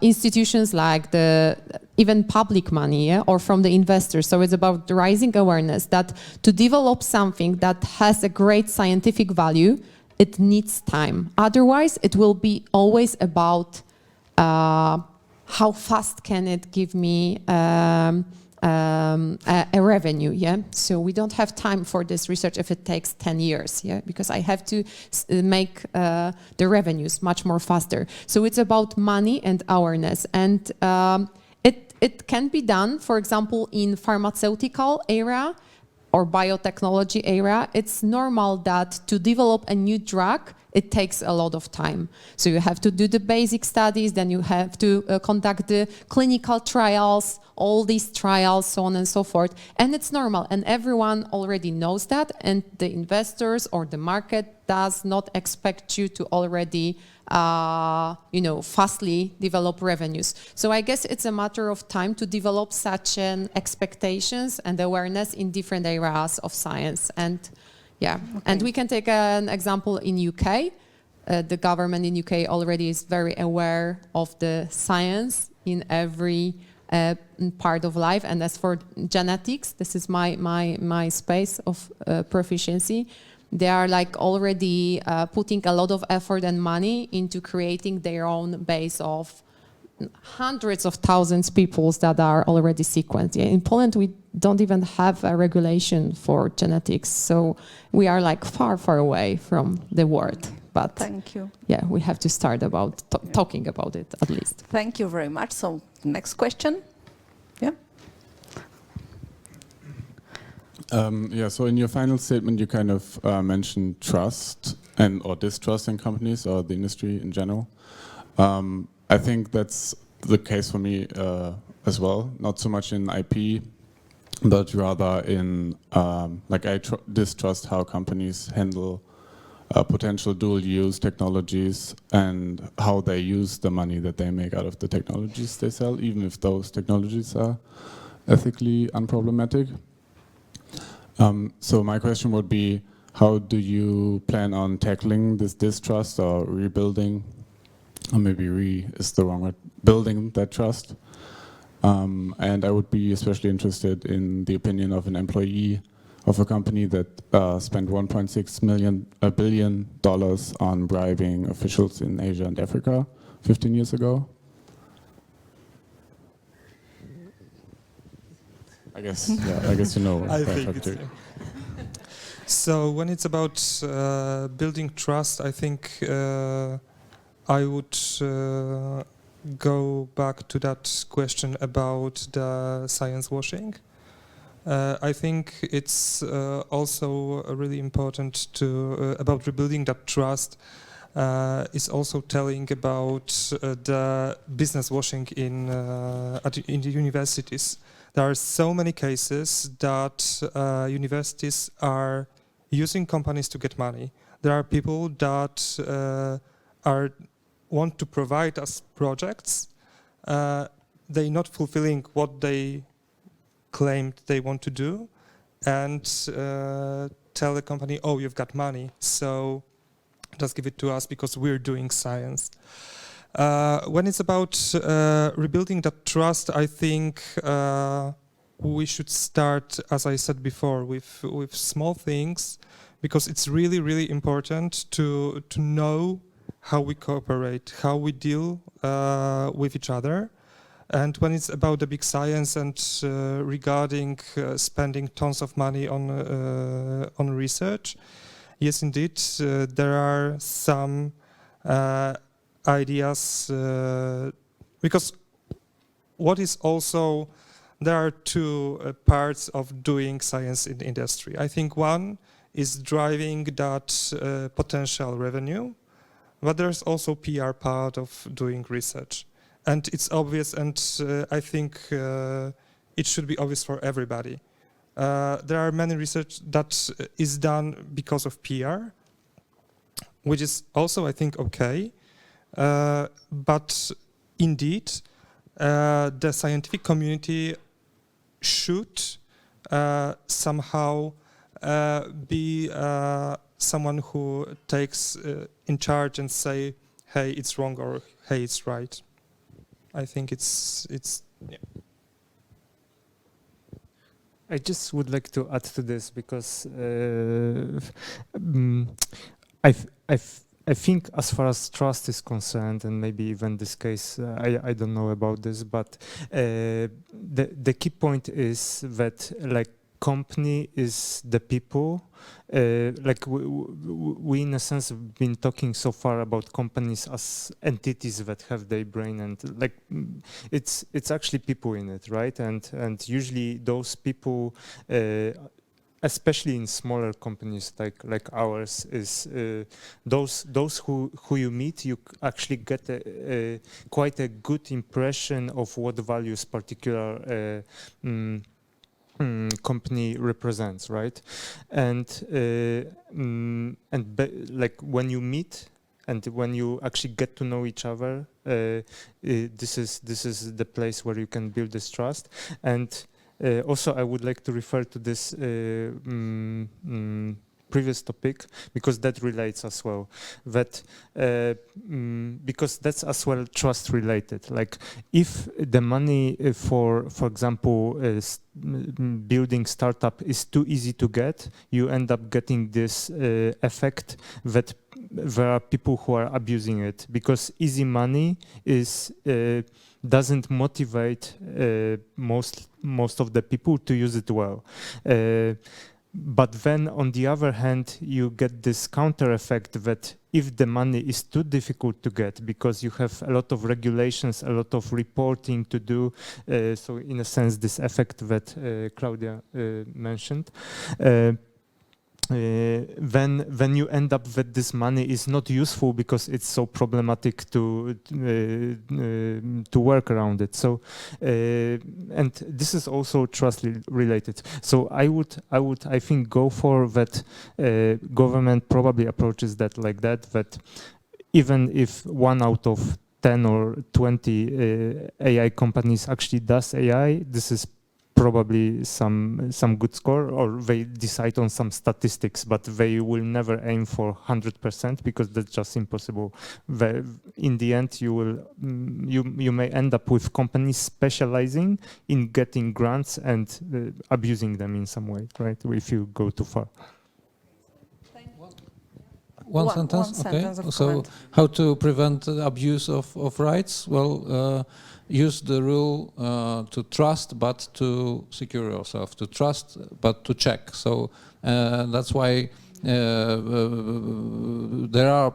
institutions like the even public money, yeah, or from the investors. So it's about raising awareness that to develop something that has a great scientific value, it needs time. Otherwise, it will be always about how fast can it give me a revenue, yeah? So we don't have time for this research if it takes 10 years, yeah? Because I have to make the revenues much more faster. So it's about money and awareness. And it can be done, for example, in pharmaceutical area or biotechnology area. It's normal that to develop a new drug, it takes a lot of time. So you have to do the basic studies, then you have to conduct the clinical trials, all these trials, so on and so forth. And it's normal, and everyone already knows that, and the investors or the market does not expect you to already fastly develop revenues. So I guess it's a matter of time to develop such an expectations and awareness in different areas of science. And yeah, okay. And we can take an example in UK. The government in UK already is very aware of the science in every part of life. And as for genetics, this is my space of proficiency. They are like already putting a lot of effort and money into creating their own base of hundreds of thousands of people that are already sequenced. Yeah, in Poland, we don't even have a regulation for genetics, so we are like far, far away from the world. But thank you. Yeah, we have to start about talking about it at least. Thank you very much. So next question. Yeah. So in your final statement, you kind of mentioned trust or distrust in companies or the industry in general. I think that's the case for me as well. Not so much in IP, but rather in I distrust how companies handle potential dual-use technologies and how they use the money that they make out of the technologies they sell, even if those technologies are ethically unproblematic. So my question would be, how do you plan on tackling this distrust or rebuilding, or maybe is the wrong word, building that trust? And I would be especially interested in the opinion of an employee of a company that spent $1.6 billion on bribing officials in Asia and Africa 15 years ago. I guess you know. I think it's so when it's about building trust, I think I would go back to that question about the science washing. I think it's also really important to about rebuilding that trust. Is also telling about the business washing in the universities. There are so many cases that universities are using companies to get money. There are people that want to provide us projects. They're not fulfilling what they claimed they want to do, and tell the company, "Oh, you've got money, so just give it to us because we're doing science." When it's about rebuilding that trust, I think we should start, as I said before, with small things, because it's really, really important to know how we cooperate, how we deal with each other. And when it's about the big science and regarding spending tons of money on research, yes, indeed, there are some ideas, because what is also, there are two parts of doing science in the industry. I think one is driving that potential revenue, but there's also PR part of doing research. And it's obvious, and I think it should be obvious for everybody. There are many research that is done because of PR, which is also, I think, okay. But indeed, the scientific community should somehow be someone who takes in charge and say, "Hey, it's wrong," or "Hey, it's right." I think it's yeah. I just would like to add to this because I think as far as trust is concerned, and maybe even this case, I don't know about this, but the key point is that like company is the people. Like we in a sense have been talking so far about companies as entities that have their brain, and like it's actually people in it, right? And usually those people, especially in smaller companies like ours, is those who you meet, you actually get quite a good impression of what values particular company represents, right? And like when you meet and when you actually get to know each other, this is the place where you can build this trust. And also, I would like to refer to this previous topic because that relates as well. That because that's as well trust related. Like if the money for example, building startup is too easy to get, you end up getting this effect that there are people who are abusing it because easy money is doesn't motivate most of the people to use it well. But then on the other hand, you get this counter effect that if the money is too difficult to get because you have a lot of regulations, a lot of reporting to do, so in a sense this effect that Claudia mentioned, then you end up that this money is not useful because it's so problematic to work around it. So and this is also trust related. So I think go for that. Government probably approaches that like that. That even if 1 out of 10 or 20 AI companies actually does AI, this is probably some good score, or they decide on some statistics, but they will never aim for 100% because that's just impossible. In the end, you may end up with companies specializing in getting grants and abusing them in some way, right? If you go too far. One sentence, okay. So how to prevent abuse of rights? Well, use the rule to trust but to secure yourself, to trust but to check. So that's why there are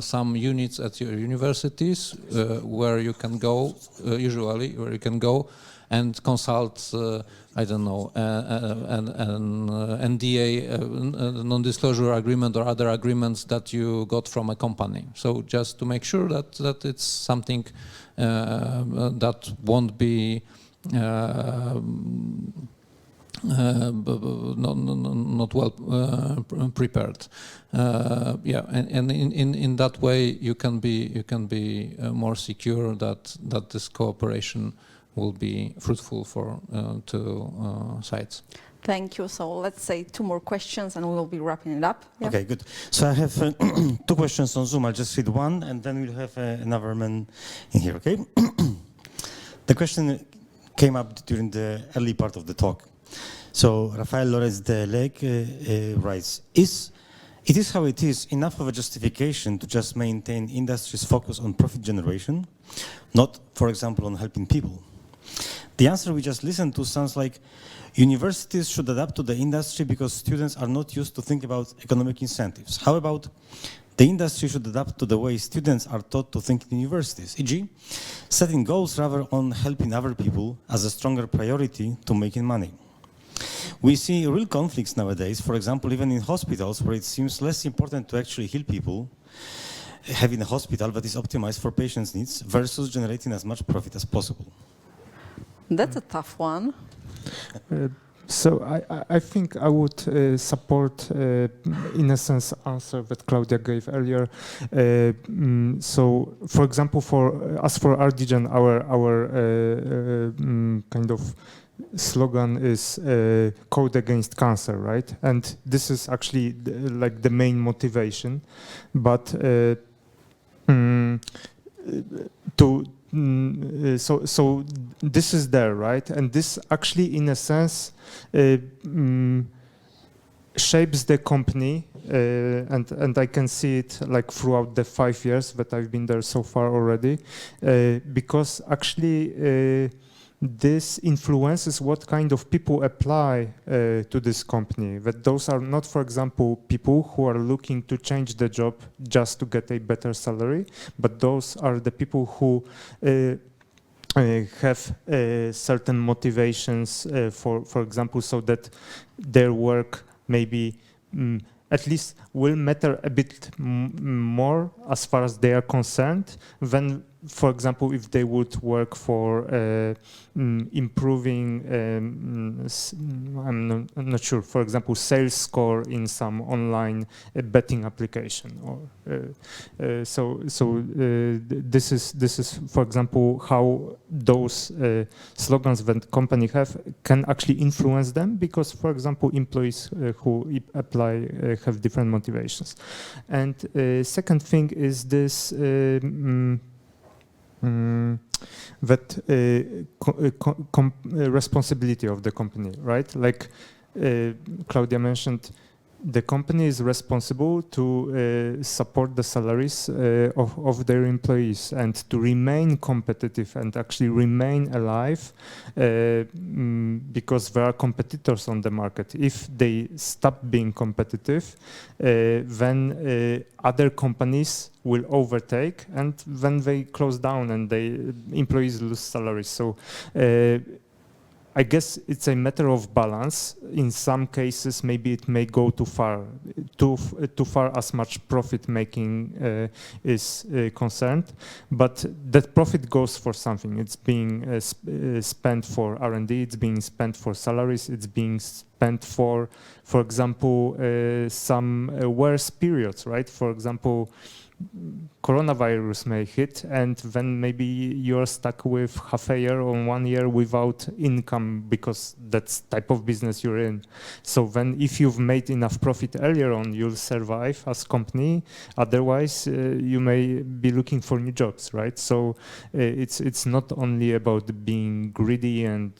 some units at your universities where you can go, usually, where you can go and consult, I don't know, an NDA, non-disclosure agreement or other agreements that you got from a company. So just to make sure that it's something that won't be not well prepared. Yeah, and in that way you can be more secure that this cooperation will be fruitful for two sides. Thank you. So let's say 2 more questions and we'll be wrapping it up. Yeah. Okay, good. So I have 2 questions on Zoom. I'll just read one and then we'll have another man in here, okay? The question came up during the early part of the talk. So Rafael Lores de Leg writes, it is how it is enough of a justification to just maintain industry's focus on profit generation, not, for example, on helping people? The answer we just listened to sounds like universities should adapt to the industry because students are not used to think about economic incentives. How about the industry should adapt to the way students are taught to think in universities, e.g., setting goals rather on helping other people as a stronger priority to making money? We see real conflicts nowadays, for example, even in hospitals, where it seems less important to actually heal people, having a hospital that is optimized for patients' needs versus generating as much profit as possible. That's a tough one. So I think I would support, in a sense, answer that Claudia gave earlier. So, for example, as for Ardigen, our kind of slogan is code against cancer, right? And this is actually like the main motivation. But so this is there, right? And this actually, in a sense, shapes the company, and I can see it like throughout the 5 years that I've been there so far already, because actually this influences what kind of people apply to this company. That those are not, for example, people who are looking to change the job just to get a better salary, but those are the people who have certain motivations, for example, so that their work maybe at least will matter a bit more as far as they are concerned than, for example, if they would work for improving, I'm not sure, for example, sales score in some online betting application. Or this is, for example, how those slogans that company have can actually influence them, because, for example, employees who apply have different motivations. And second thing is this. That responsibility of the company, right? Like Claudia mentioned, the company is responsible to support the salaries of their employees and to remain competitive and actually remain alive, because there are competitors on the market. If they stop being competitive, then other companies will overtake, and then they close down and employees lose salaries. So I guess it's a matter of balance. In some cases, maybe it may go too far as much profit making is concerned. But that profit goes for something. It's being spent for R&D. It's being spent for salaries. It's being spent for example, some worse periods, right? For example, coronavirus may hit, and then maybe you're stuck with half a year or 1 year without income, because that's type of business you're in. So then if you've made enough profit earlier on, you'll survive as company. Otherwise, you may be looking for new jobs, right? So it's not only about being greedy and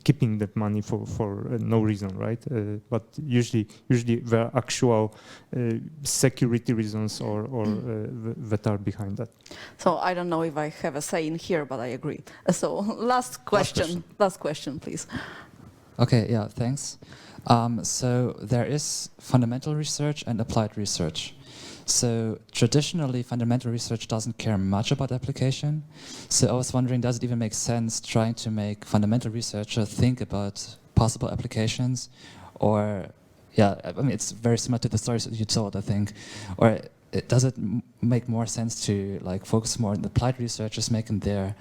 keeping that money for no reason, right? But usually there are actual security reasons or that are behind that. So I don't know if I have a say in here, but I agree. So last question, please. Okay, yeah, thanks. So there is fundamental research and applied research. So traditionally, fundamental research doesn't care much about application. So I was wondering, does it even make sense trying to make fundamental researchers think about possible applications? Or, yeah, I mean, it's very similar to the stories that you told, I think. Or does it make more sense to like focus more on the applied researchers, making their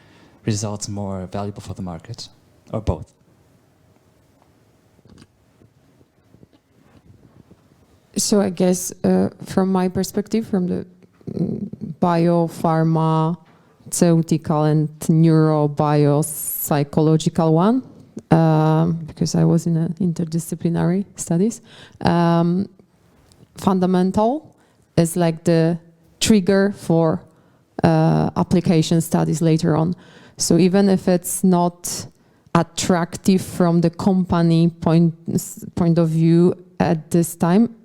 results more valuable for the market? Or both? So I guess from my perspective, from the biopharmaceutical and neurobiopsychological one, because I was in interdisciplinary studies, fundamental is like the trigger for application studies later on. So even if it's not attractive from the company point of view at this time,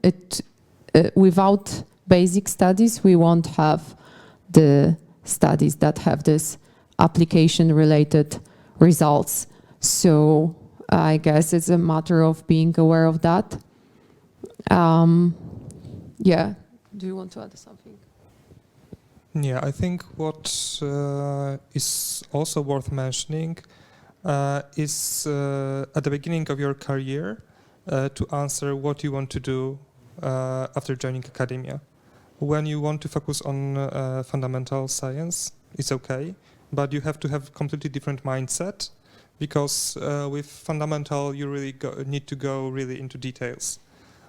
without basic studies, we won't have the studies that have this application-related results. So I guess it's a matter of being aware of that. Yeah. Do you want to add something? Yeah, I think what is also worth mentioning is at the beginning of your career, to answer what you want to do after joining academia. When you want to focus on fundamental science, it's okay, but you have to have completely different mindset, because with fundamental you really need to go really into details.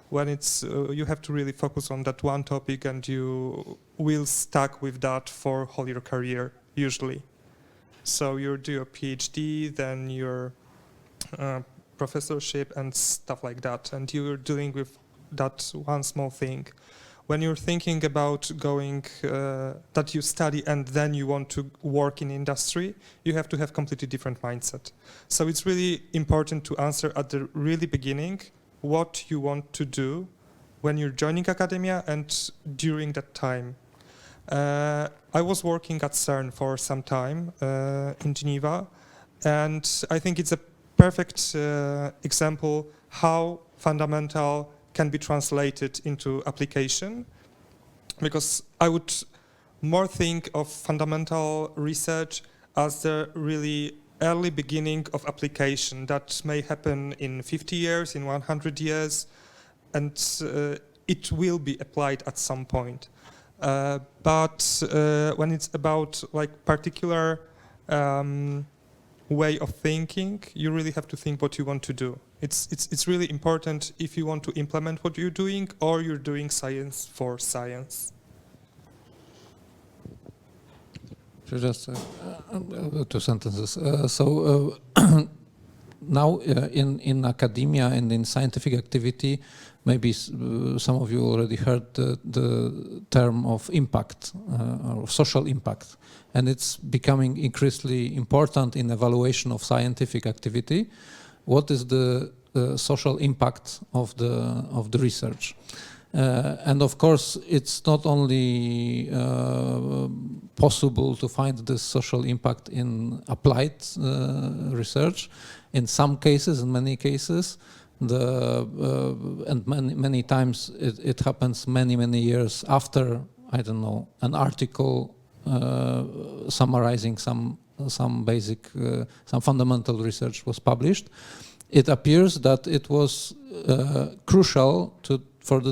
When it's you have to really focus on that one topic, and you will stuck with that for whole your career usually. So you do your PhD, then your professorship and stuff like that, and you're dealing with that one small thing. when you're thinking about going, that you study and then you want to work in industry, you have to have completely different mindset. So it's really important to answer at the really beginning what you want to do when you're joining academia and during that time. I was working at CERN for some time in Geneva, and I think it's a perfect example how fundamental can be translated into application, because I would more think of fundamental research as the really early beginning of application that may happen in 50 years, in 100 years, and it will be applied at some point. But when it's about like particular way of thinking, you really have to think what you want to do. It's really important if you want to implement what you're doing or you're doing science for science. Just 2 sentences. Now in academia and in scientific activity, maybe some of you already heard the term of impact or social impact, and it's becoming increasingly important in evaluation of scientific activity. What is the social impact of the research? And of course, it's not only possible to find this social impact in applied research. In some cases, in many cases, and many times it happens many years after, I don't know, an article summarizing some basic, some fundamental research was published. It appears that it was crucial for the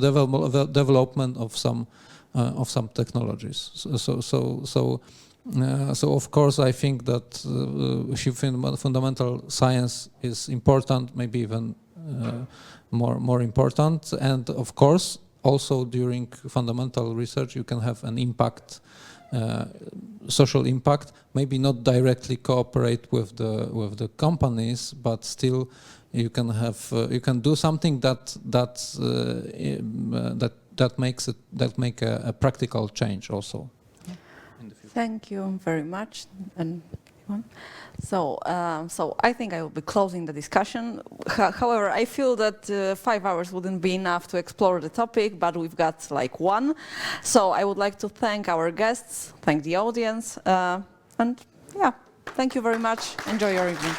development of some technologies. So of course I think that fundamental science is important, maybe even more important. And of course also during fundamental research you can have an impact, social impact. Maybe not directly cooperate with the companies, but still you can have you can do something that make a practical change also. Thank you very much. And so I think I will be closing the discussion. However, I feel that 5 hours wouldn't be enough to explore the topic, but we've got like 1. So I would like to thank our guests, thank the audience, and yeah, thank you very much. Enjoy your evening.